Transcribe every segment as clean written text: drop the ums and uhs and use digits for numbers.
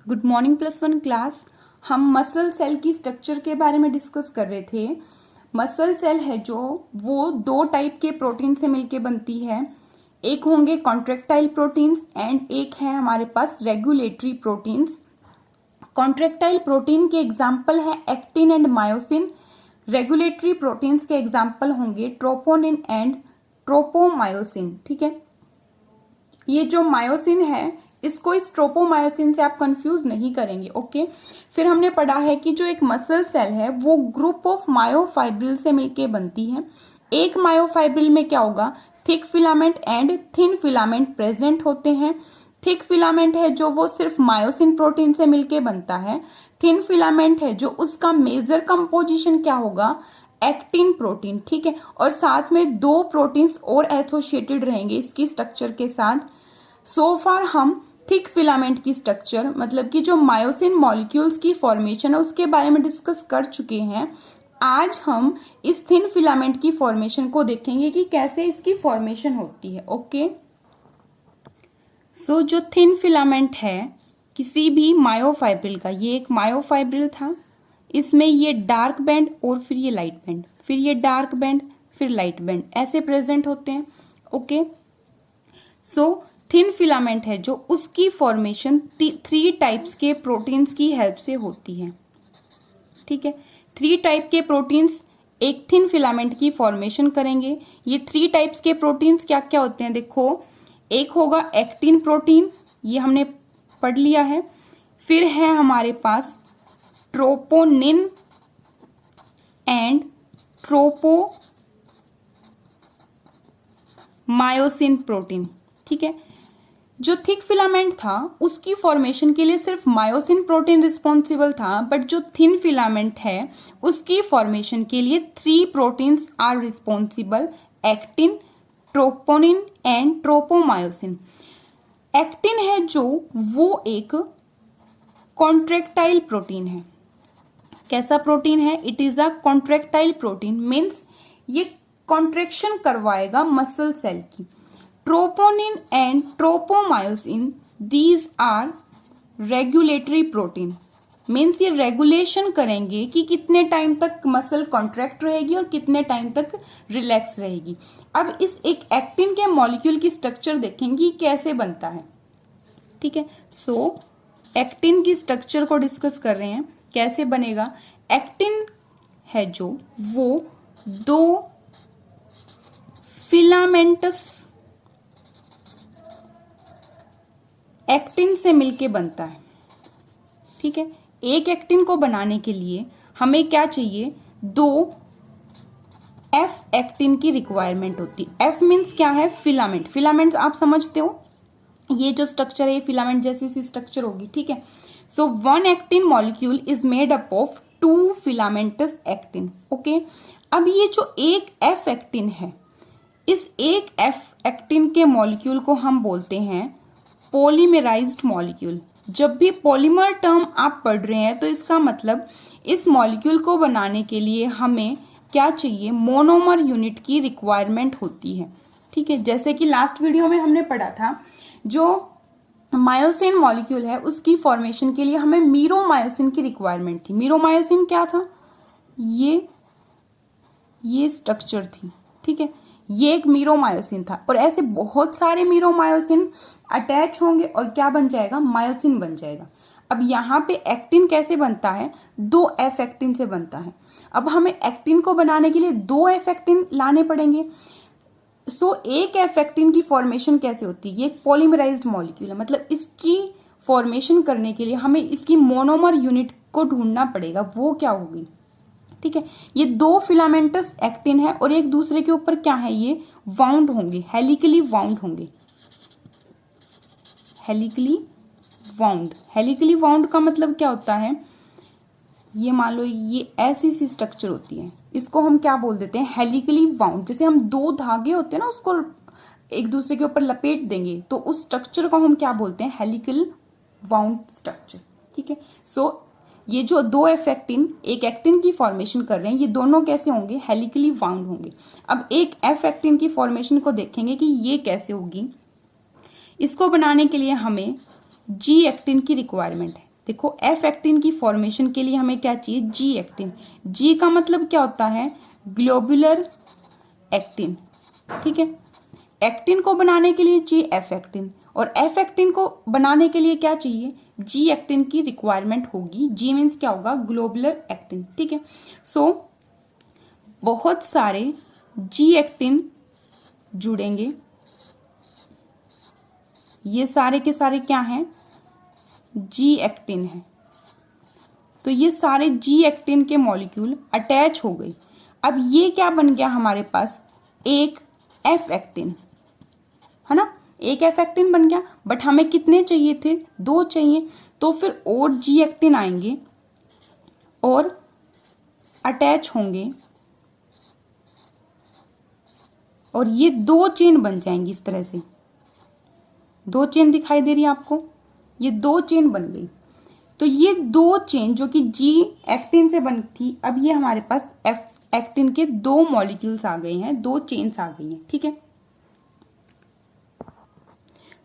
Good morning +1 class. हम muscle cell की structure के बारे में डिस्कस कर रहे थे। मसल सेल है जो वो दो टाइप के प्रोटीन से मिलके बनती है। एक होंगे कॉन्ट्रेक्टाइल प्रोटीन्स एंड एक है हमारे पास रेगुलेटरी प्रोटीन्स। कॉन्ट्रेक्टाइल प्रोटीन के एग्जाम्पल है actin and myosin. Regulatory proteins के एग्जाम्पल होंगे ट्रोपोनिन एंड ट्रोपोमायोसिन। ठीक है, ये जो मायोसिन है इसको इस ट्रोपोमायोसिन से आप कंफ्यूज नहीं करेंगे। ओके, फिर हमने पढ़ा है कि जो एक मसल सेल है वो ग्रुप ऑफ मायोफाइब्रिल से मिलके बनती है। एक मायोफाइब्रिल में क्या होगा, thick filament and thin filament present होते हैं। थिक फिलामेंट है जो वो सिर्फ मायोसिन प्रोटीन से मिलके बनता है। थिन फिलामेंट है जो उसका मेजर कंपोजिशन क्या होगा, एक्टिन प्रोटीन। ठीक है, और साथ में दो प्रोटीन्स और एसोसिएटेड रहेंगे इसकी स्ट्रक्चर के साथ। सो फार हम थिक फिलामेंट की स्ट्रक्चर मतलब कि जो मायोसिन मॉलिक्यूल्स की फॉर्मेशन है उसके बारे में डिस्कस कर चुके हैं। आज हम इस थिन फिलामेंट की फॉर्मेशन को देखेंगे कि कैसे इसकी फॉर्मेशन होती है। ओके, सो जो थिन फिलामेंट है किसी भी मायोफाइब्रिल का, ये एक मायोफाइब्रिल था, इसमें ये डार्क बैंड और फिर ये लाइट बैंड, फिर ये डार्क बैंड, फिर लाइट बैंड ऐसे प्रेजेंट होते हैं। ओके, सो थिन फिलामेंट है जो उसकी फॉर्मेशन 3 टाइप्स के प्रोटीन्स की हेल्प से होती है। ठीक है, 3 टाइप के प्रोटीन्स एक थिन फिलामेंट की फॉर्मेशन करेंगे। ये 3 टाइप्स के प्रोटीन्स क्या क्या होते हैं, देखो, एक होगा एक्टिन प्रोटीन, ये हमने पढ़ लिया है। फिर है हमारे पास ट्रोपोनिन एंड ट्रोपोमायोसिन प्रोटीन। ठीक है, जो थिक फिलामेंट था उसकी फॉर्मेशन के लिए सिर्फ मायोसिन प्रोटीन रिस्पॉन्सिबल था, बट जो थिन फिलामेंट है उसकी फॉर्मेशन के लिए 3 proteins are responsible, actin, troponin and tropomyosin. Actin है जो वो एक कॉन्ट्रेक्टाइल प्रोटीन है। कैसा प्रोटीन है, it is a contractile protein, means ये कॉन्ट्रेक्शन करवाएगा मसल सेल की। Troponin and tropomyosin these are regulatory protein, means ये रेगुलेशन करेंगे कि कितने टाइम तक मसल कॉन्ट्रैक्ट रहेगी और कितने टाइम तक रिलैक्स रहेगी। अब इस एक एक्टिन के मॉलिक्यूल की स्ट्रक्चर देखेंगे कैसे बनता है। ठीक है, सो एक्टिन की स्ट्रक्चर को डिस्कस कर रहे हैं कैसे बनेगा। एक्टिन है जो वो 2 फिलामेंटस एक्टिन से मिलके बनता है। ठीक है, एक एक्टिन को बनाने के लिए हमें क्या चाहिए, 2 एफ एक्टिन की रिक्वायरमेंट होती है। एफ मीन्स क्या है, फिलामेंट। फिलामेंट्स आप समझते हो, ये जो स्ट्रक्चर है फिलामेंट जैसी सी स्ट्रक्चर होगी। ठीक है, सो 1 actin molecule is made up of 2 filamentous actin. Okay, अब ये जो एक एफ एक्टिन है, इस एक एफ एक्टिन के मॉलिक्यूल को हम बोलते हैं पॉलीमराइज्ड मॉलिक्यूल। जब भी पॉलीमर टर्म आप पढ़ रहे हैं तो इसका मतलब इस मॉलिक्यूल को बनाने के लिए हमें क्या चाहिए, मोनोमर यूनिट की रिक्वायरमेंट होती है। ठीक है, जैसे कि लास्ट वीडियो में हमने पढ़ा था, जो मायोसिन मॉलिक्यूल है उसकी फॉर्मेशन के लिए हमें मीरोमायोसिन की रिक्वायरमेंट थी। मीरोमायोसिन क्या था, ये स्ट्रक्चर थी। ठीक है, ये एक मीरोमायोसिन था और ऐसे बहुत सारे मीरोमायोसिन अटैच होंगे और क्या बन जाएगा, मायोसिन बन जाएगा। अब यहाँ पे एक्टिन कैसे बनता है, 2 एफ एक्टिन से बनता है। अब हमें एक्टिन को बनाने के लिए 2 एफ एक्टिन लाने पड़ेंगे। सो एक एफ एक्टिन की फॉर्मेशन कैसे होती है, ये एक पॉलीमराइज्ड मॉलिक्यूल है, मतलब इसकी फॉर्मेशन करने के लिए हमें इसकी मोनोमर यूनिट को ढूंढना पड़ेगा, वो क्या होगी। ठीक है, ये 2 फिलामेंटस एक्टिन है और एक दूसरे के ऊपर क्या है, ये वाउंड होंगे, हेलिकली वाउंड होंगे। हेलिकली वाउंड, हेलिकली वाउंड का मतलब क्या होता है, ये मान लो ये ऐसी सी स्ट्रक्चर होती है, इसको हम क्या बोल देते हैं, हेलिकली वाउंड। जैसे हम 2 धागे होते हैं ना, उसको एक दूसरे के ऊपर लपेट देंगे तो उस स्ट्रक्चर को हम क्या बोलते हैं, हेलिकल वाउंड स्ट्रक्चर। ठीक है, सो ये जो 2 एफ एक्टिन एक एक्टिन की फॉर्मेशन कर रहे हैं, ये दोनों कैसे होंगे, हेलिकली वाउंड होंगे। अब एक एफ एक्टिन की फॉर्मेशन को देखेंगे कि ये कैसे होगी। इसको बनाने के लिए हमें जी एक्टिन की रिक्वायरमेंट है। देखो एफ एक्टिन की फॉर्मेशन के लिए हमें क्या चाहिए, जी एक्टिन। जी का मतलब क्या होता है, ग्लोबुलर एक्टिन, ठीक है। एक्टिन को बनाने के लिए चाहिए एफ एक्टिन, और एफ एक्टिन को बनाने के लिए क्या चाहिए, जी एक्टिन की रिक्वायरमेंट होगी। जी मीन्स क्या होगा, ग्लोबुलर एक्टिन, ठीक है। सो बहुत सारे जी एक्टिन जुड़ेंगे, ये सारे के सारे क्या हैं, जी एक्टिन है। तो ये सारे जी एक्टिन के मॉलिक्यूल अटैच हो गए। अब ये क्या बन गया हमारे पास, एक एफ एक्टिन, है ना, एक एफ एक्टिन बन गया। बट हमें कितने चाहिए थे, 2 चाहिए। तो फिर और जी एक्टिन आएंगे और अटैच होंगे, और ये 2 चेन बन जाएंगी। इस तरह से 2 चेन दिखाई दे रही है आपको, ये 2 चेन बन गई। तो ये 2 चेन जो कि जी एक्टिन से बनी थी, अब ये हमारे पास एफ एक्टिन के 2 मॉलिक्यूल्स आ गए हैं, 2 चेन्स आ गई हैं, ठीक है।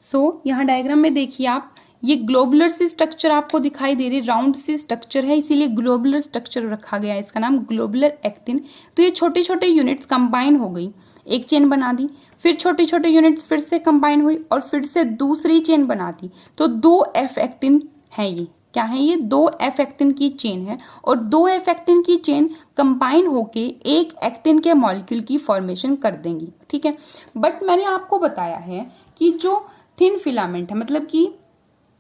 सो यहाँ डायग्राम में देखिए आप, ये ग्लोबुलर सी स्ट्रक्चर आपको दिखाई दे रही, राउंड सी स्ट्रक्चर है, इसीलिए ग्लोबुलर स्ट्रक्चर रखा गया है, इसका नाम ग्लोबुलर एक्टिन। तो ये छोटे छोटे यूनिट्स कंबाइन हो गई, एक चेन बना दी, फिर छोटे छोटे यूनिट्स फिर से कंबाइन हुई और फिर से दूसरी चेन बना दी। तो 2 एफ एक्टिन है, ये क्या है, ये 2 एफ एक्टिन की चेन है, और 2 एफ एक्टिन की चेन कंबाइन होके एक एक्टिन के मॉलिक्यूल की फॉर्मेशन कर देंगी, ठीक है। बट मैंने आपको बताया है कि जो थिन फिलामेंट है, मतलब कि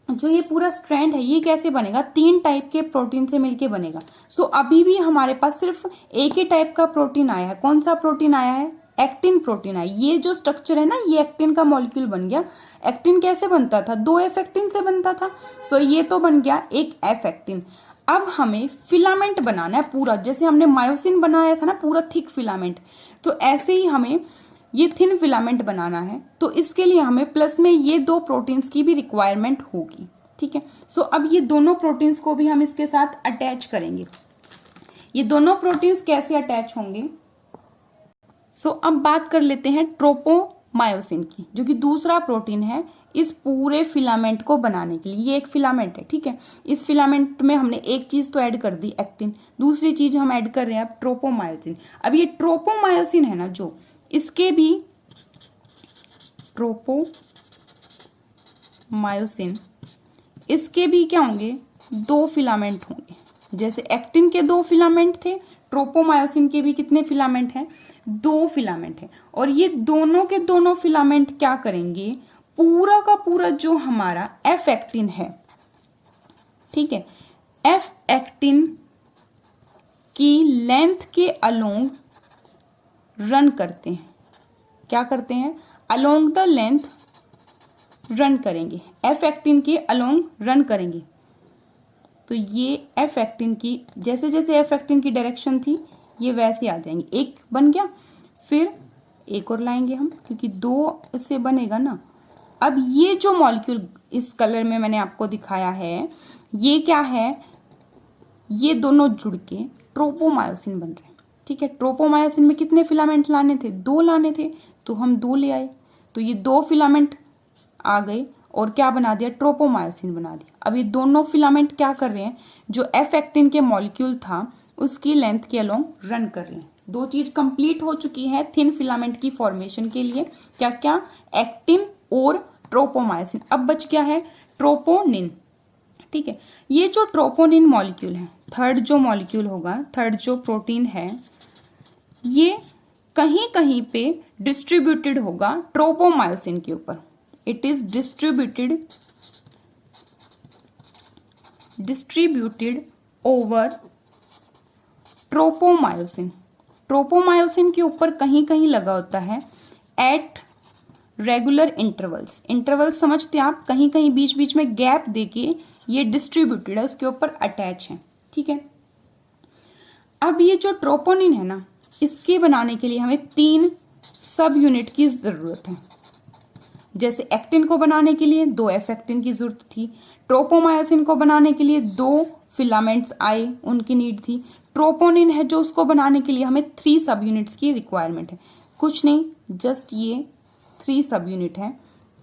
जो ये पूरा स्ट्रैंड है, ये कैसे बनेगा, 3 टाइप के प्रोटीन से मिलके बनेगा। सो अभी भी हमारे पास सिर्फ एक ही टाइप का प्रोटीन आया है। कौन सा प्रोटीन आया है, एक्टिन प्रोटीन आया। ये जो स्ट्रक्चर है ना, ये एक्टिन का मॉलिक्यूल बन गया। एक्टिन कैसे बनता था, 2 एफ एक्टिन से बनता था। सो ये तो बन गया एक एफ एक्टिन। अब हमें फिलामेंट बनाना है पूरा, जैसे हमने मायोसिन बनाया था ना, पूरा थिक फिलामेंट, तो ऐसे ही हमें ये थिन फिलामेंट बनाना है। तो इसके लिए हमें प्लस में ये 2 प्रोटीन्स की भी रिक्वायरमेंट होगी, ठीक है। सो अब ये दोनों प्रोटीन्स को भी हम इसके साथ अटैच करेंगे। ये दोनों प्रोटीन्स कैसे अटैच होंगे, सो अब बात कर लेते हैं ट्रोपोमायोसिन की, जो कि दूसरा प्रोटीन है इस पूरे फिलामेंट को बनाने के लिए। ये एक फिलामेंट है, ठीक है। इस फिलामेंट में हमने एक चीज तो ऐड कर दी, एक्टिन, दूसरी चीज हम ऐड कर रहे हैं अब ट्रोपोमायोसिन। अब ये ट्रोपोमायोसिन है ना, जो इसके भी ट्रोपोमायोसिन, इसके भी क्या होंगे, 2 फिलामेंट होंगे। जैसे एक्टिन के 2 फिलामेंट थे, ट्रोपोमायोसिन के भी कितने फिलामेंट हैं, 2 फिलामेंट है। और ये दोनों के दोनों फिलामेंट क्या करेंगे, पूरा का पूरा जो हमारा एफ एक्टिन है, ठीक है, एफ एक्टिन की लेंथ के अलोंग रन करते हैं। क्या करते हैं, अलोंग द लेंथ रन करेंगे, एफ एक्टिन के अलोंग रन करेंगे। तो ये एफ एक्टिन की, जैसे जैसे एफ एक्टिन की डायरेक्शन थी, ये वैसे आ जाएंगे। एक बन गया, फिर एक और लाएंगे हम, क्योंकि 2 इससे बनेगा ना। अब ये जो मॉलिक्यूल इस कलर में मैंने आपको दिखाया है, ये क्या है, ये दोनों जुड़ के ट्रोपोमायोसिन बन रहे हैं, ठीक है। ट्रोपोमायोसिन में कितने फिलामेंट लाने थे, 2 लाने थे, तो हम 2 ले आए। तो ये 2 फिलामेंट आ गए और क्या बना दिया, ट्रोपोमायोसिन बना दिया। अब ये दोनों फिलामेंट क्या कर रहे हैं, जो एफ एक्टिन के मॉलिक्यूल था उसकी लेंथ के अलोंग रन कर रहे हैं। 2 चीज कंप्लीट हो चुकी है थिन फिलामेंट की फॉर्मेशन के लिए, क्या क्या, एक्टिन और ट्रोपोमायोसिन। अब बच गया है ट्रोपोनिन, ठीक है। ये जो ट्रोपोनिन मॉलिक्यूल है, थर्ड जो मॉलिक्यूल होगा, थर्ड जो प्रोटीन है, ये कहीं कहीं पे डिस्ट्रीब्यूटेड होगा ट्रोपोमायोसिन के ऊपर। It is distributed over tropomyosin. Tropomyosin के ऊपर कहीं कहीं लगा होता है एट रेगुलर इंटरवल्स। इंटरवल्स समझते हैं आप, कहीं कहीं बीच बीच में गैप देके ये डिस्ट्रीब्यूटेड है, उसके ऊपर अटैच है, ठीक है। अब ये जो ट्रोपोनिन है ना, इसके बनाने के लिए हमें 3 सब यूनिट की जरूरत है। जैसे एक्टिन को बनाने के लिए 2 एफ एक्टिन की जरूरत थी, ट्रोपोमायोसिन को बनाने के लिए 2 फिलामेंट्स आए, उनकी नीड थी। ट्रोपोनिन है जो, उसको बनाने के लिए हमें 3 सब यूनिट्स की रिक्वायरमेंट है। कुछ नहीं, जस्ट ये 3 सब यूनिट है।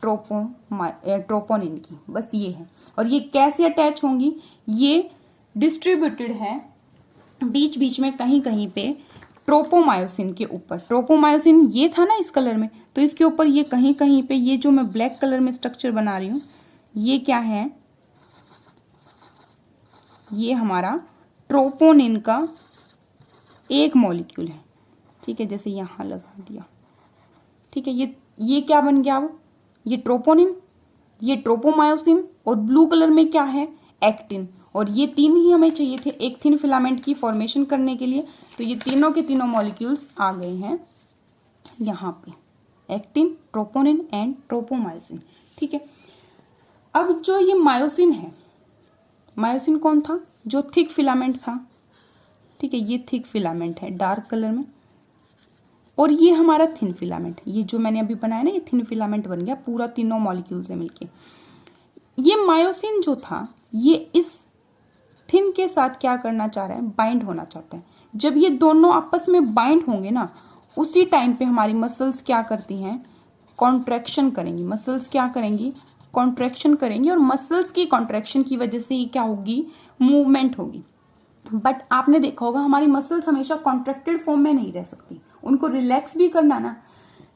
ट्रोपोनिन की, बस ये है। और ये कैसे अटैच होंगी, ये डिस्ट्रीब्यूटेड है बीच बीच में कहीं कहीं पे ट्रोपोमायोसिन के ऊपर। ट्रोपोमायोसिन ये था ना इस कलर में, तो इसके ऊपर ये कहीं कहीं पे ये जो मैं ब्लैक कलर में स्ट्रक्चर बना रही हूं, ये क्या है, ये हमारा ट्रोपोनिन का एक मॉलिक्यूल है। ठीक है, जैसे यहां लगा दिया। ठीक है, ये क्या बन गया अब, ये ट्रोपोनिन, ये ट्रोपोमायोसिन, और ब्लू कलर में क्या है, एक्टिन। और ये तीन ही हमें चाहिए थे एक थिन फिलामेंट की फॉर्मेशन करने के लिए, तो ये तीनों के तीनों मॉलिक्यूल्स आ गए हैं यहाँ पे, एक्टिन, ट्रोपोनिन एंड ट्रोपोमायोसिन। ठीक है, अब जो ये मायोसिन है, मायोसिन कौन था, जो थिक फिलामेंट था। ठीक है, ये थिक फिलामेंट है डार्क कलर में, और ये हमारा थिन फिलामेंट, ये जो मैंने अभी बनाया ना, ये थिन फिलामेंट बन गया पूरा तीनों मॉलिक्यूल से मिलके। ये मायोसिन जो था, ये इस थिन के साथ क्या करना चाह रहा है, बाइंड होना चाहता है। जब ये दोनों आपस में बाइंड होंगे ना, उसी टाइम पे हमारी मसल्स क्या करती हैं, कॉन्ट्रैक्शन करेंगी। मसल्स क्या करेंगी, कॉन्ट्रैक्शन करेंगी, और मसल्स की कॉन्ट्रैक्शन की वजह से ही क्या होगी, मूवमेंट होगी। बट आपने देखा होगा हमारी मसल्स हमेशा कॉन्ट्रैक्टेड फॉर्म में नहीं रह सकती, उनको रिलैक्स भी करना ना।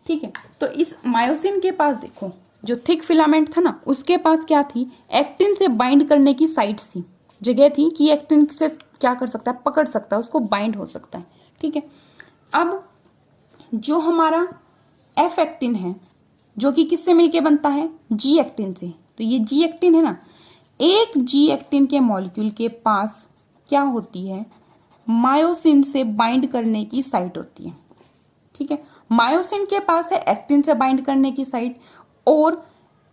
ठीक है, तो इस मायोसिन के पास देखो, जो थिक फिलामेंट था ना, उसके पास क्या थी, एक्टिन से बाइंड करने की साइट्स थी, जगह थी कि एक्टिन से क्या कर सकता है, पकड़ सकता है, उसको बाइंड हो सकता है। ठीक है, अब जो हमारा एफ एक्टिन है, जो कि किससे मिलके बनता है, जी एक्टिन से, तो ये जी एक्टिन है ना, एक जी एक्टिन के मॉलिक्यूल के पास क्या होती है, मायोसिन से बाइंड करने की साइट होती है। ठीक है, मायोसिन के पास है एक्टिन से बाइंड करने की साइट, और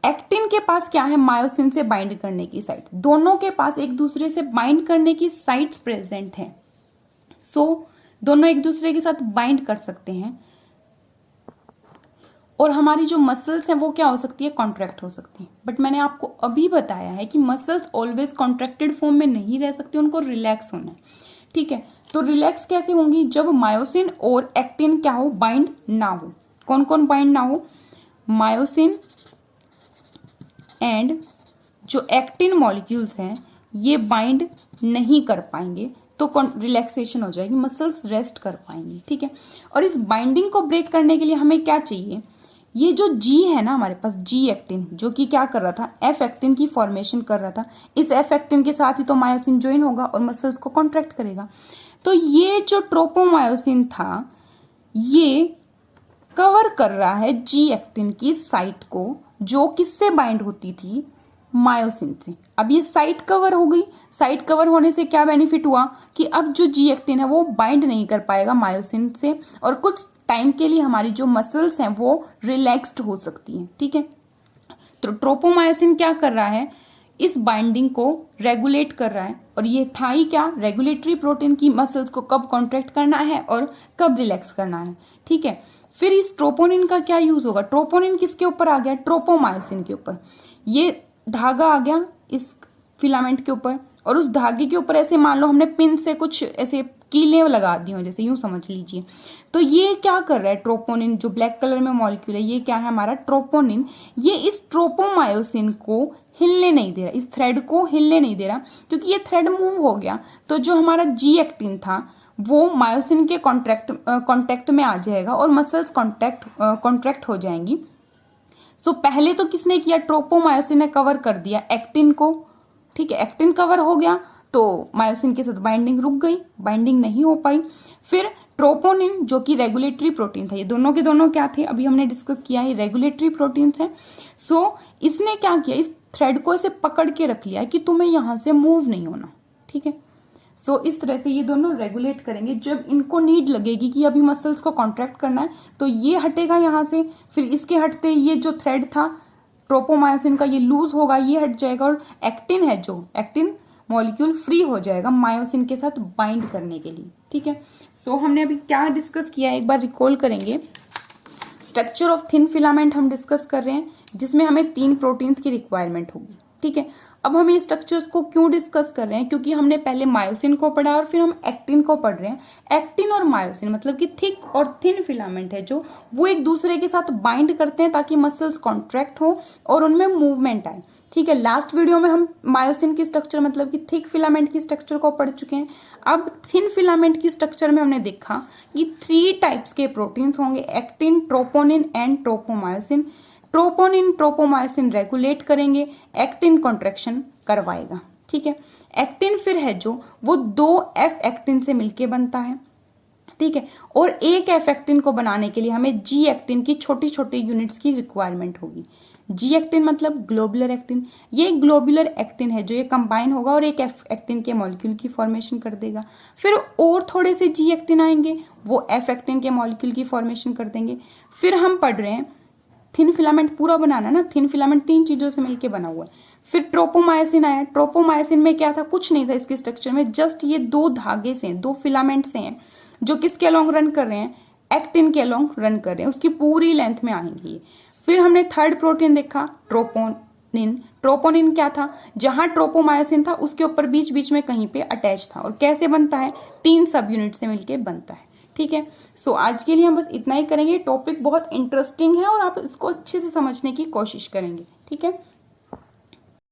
एक्टिन के पास क्या है, मायोसिन से बाइंड करने की साइट। दोनों के पास एक दूसरे से बाइंड करने की साइट्स प्रेजेंट हैं। सो दोनों एक दूसरे के साथ बाइंड कर सकते हैं, और हमारी जो मसल्स हैं वो क्या हो सकती है, कॉन्ट्रैक्ट हो सकती है। बट मैंने आपको अभी बताया है कि मसल्स ऑलवेज कॉन्ट्रैक्टेड फॉर्म में नहीं रह सकती, उनको रिलैक्स होना है। ठीक है, तो रिलैक्स कैसे होंगी, जब मायोसिन और एक्टिन क्या हो, बाइंड ना हो। कौन कौन बाइंड ना हो, मायोसिन एंड जो एक्टिन मॉलिक्यूल्स हैं ये बाइंड नहीं कर पाएंगे, तो रिलैक्सेशन हो जाएगी, मसल्स रेस्ट कर पाएंगी। ठीक है, और इस बाइंडिंग को ब्रेक करने के लिए हमें क्या चाहिए, ये जो जी है ना हमारे पास, जी एक्टिन, जो कि क्या कर रहा था, एफ एक्टिन की फॉर्मेशन कर रहा था। इस एफ एक्टिन के साथ ही तो मायोसिन ज्वाइन होगा और मसल्स को कॉन्ट्रैक्ट करेगा। तो ये जो ट्रोपोमायोसिन था, ये कवर कर रहा है जी एक्टिन की साइट को, जो किससे बाइंड होती थी, मायोसिन से। अब ये साइट कवर हो गई, साइट कवर होने से क्या बेनिफिट हुआ कि अब जो जी एक्टिन है वो बाइंड नहीं कर पाएगा मायोसिन से, और कुछ टाइम के लिए हमारी जो मसल्स हैं वो रिलैक्स्ड हो सकती हैं। ठीक है, तो ट्रोपोमायोसिन क्या कर रहा है, इस बाइंडिंग को रेगुलेट कर रहा है, और ये था ही क्या, रेगुलेटरी प्रोटीन की मसल्स को कब कॉन्ट्रैक्ट करना है और कब रिलैक्स करना है। ठीक है, फिर इस ट्रोपोनिन का क्या यूज होगा, ट्रोपोनिन किसके ऊपर आ गया, ट्रोपोमायोसिन के ऊपर। ये धागा आ गया इस फिलामेंट के ऊपर, और उस धागे के ऊपर ऐसे मान लो हमने पिन से कुछ ऐसे कीलें लगा दी हो, जैसे यूं समझ लीजिए। तो ये क्या कर रहा है, ट्रोपोनिन जो ब्लैक कलर में मॉलिक्यूल है, ये क्या है हमारा ट्रोपोनिन, ये इस ट्रोपोमायोसिन को हिलने नहीं दे रहा, इस थ्रेड को हिलने नहीं दे रहा, क्योंकि ये थ्रेड मूव हो गया तो जो हमारा जी एक्टिन था वो मायोसिन के कॉन्टेक्ट में आ जाएगा और मसल्स कॉन्ट्रैक्ट हो जाएंगी। सो पहले तो किसने किया, ट्रोपोमायोसिन ने कवर कर दिया एक्टिन को। ठीक है, एक्टिन कवर हो गया तो मायोसिन के साथ बाइंडिंग रुक गई, बाइंडिंग नहीं हो पाई। फिर ट्रोपोनिन जो कि रेगुलेटरी प्रोटीन था, ये दोनों के दोनों क्या थे, अभी हमने डिस्कस किया है, रेगुलेटरी प्रोटीन्स हैं। सो इसने क्या किया, इस थ्रेड को ऐसे पकड़ के रख लिया कि तुम्हें यहां से मूव नहीं होना। ठीक है, सो इस तरह से ये दोनों रेगुलेट करेंगे। जब इनको नीड लगेगी कि अभी मसल्स को कॉन्ट्रैक्ट करना है तो ये हटेगा यहां से, फिर इसके हटते ये जो थ्रेड था ट्रोपोमायोसिन का ये लूज होगा, ये हट जाएगा, और एक्टिन है जो एक्टिन मॉलिक्यूल फ्री हो जाएगा मायोसिन के साथ बाइंड करने के लिए। ठीक है, सो हमने अभी क्या डिस्कस किया है, एक बार रिकॉल करेंगे। स्ट्रक्चर ऑफ थिन फिलामेंट हम डिस्कस कर रहे हैं, जिसमें हमें 3 प्रोटीन्स की रिक्वायरमेंट होगी। ठीक है, अब हम ये स्ट्रक्चर्स को क्यों डिस्कस कर रहे हैं, क्योंकि हमने पहले मायोसिन को पढ़ा और फिर हम एक्टिन को पढ़ रहे हैं। एक्टिन और मायोसिन मतलब कि थिक और थिन फिलामेंट है जो वो एक दूसरे के साथ बाइंड करते हैं ताकि मसल्स कॉन्ट्रैक्ट हो और उनमें मूवमेंट आए। ठीक है, लास्ट वीडियो में हम मायोसिन की स्ट्रक्चर मतलब कि थिक फिलामेंट की स्ट्रक्चर को पढ़ चुके हैं। अब थिन फिलामेंट की स्ट्रक्चर में हमने देखा कि 3 टाइप्स के प्रोटीन्स होंगे, actin, troponin and tropomyosin. Troponin tropomyosin regulate करेंगे, एक्टिन कॉन्ट्रैक्शन करवाएगा। ठीक है, एक्टिन फिर है जो वो 2 एफ एक्टिन से मिलके बनता है। ठीक है, और एक एफ एक्टिन को बनाने के लिए हमें जी एक्टिन की छोटी छोटी यूनिट्स की रिक्वायरमेंट होगी। जी एक्टिन मतलब ग्लोबुलर एक्टिन, ये ग्लोबुलर एक्टिन है जो ये कंबाइन होगा और एक एफ एक्टिन के मॉलिक्यूल की फॉर्मेशन कर देगा। फिर और थोड़े से जी एक्टिन आएंगे, वो एफ एक्टिन के मॉलिक्यूल की फॉर्मेशन कर देंगे। फिर हम पढ़ रहे हैं थिन फिलामेंट पूरा बनाना ना, थिन फिलामेंट 3 चीजों से मिलकर बना हुआ है। फिर ट्रोपोमायोसिन आया, ट्रोपोमायोसिन में क्या था, कुछ नहीं था इसके स्ट्रक्चर में, जस्ट ये 2 धागे से, 2 फिलामेंट से हैं जो किसके अलोंग रन कर रहे हैं, एक्टिन के अलोंग रन कर रहे हैं, उसकी पूरी लेंथ में आएंगे ये। फिर हमने थर्ड प्रोटीन देखा ट्रोपोनिन। ट्रोपोनिन क्या था, जहां ट्रोपोमायोसिन था उसके ऊपर बीच बीच में कहीं पे अटैच था और कैसे बनता है, 3 सब यूनिट से मिलके बनता है। ठीक है, सो आज के लिए हम बस इतना ही करेंगे। टॉपिक बहुत इंटरेस्टिंग है और आप इसको अच्छे से समझने की कोशिश करेंगे। ठीक है।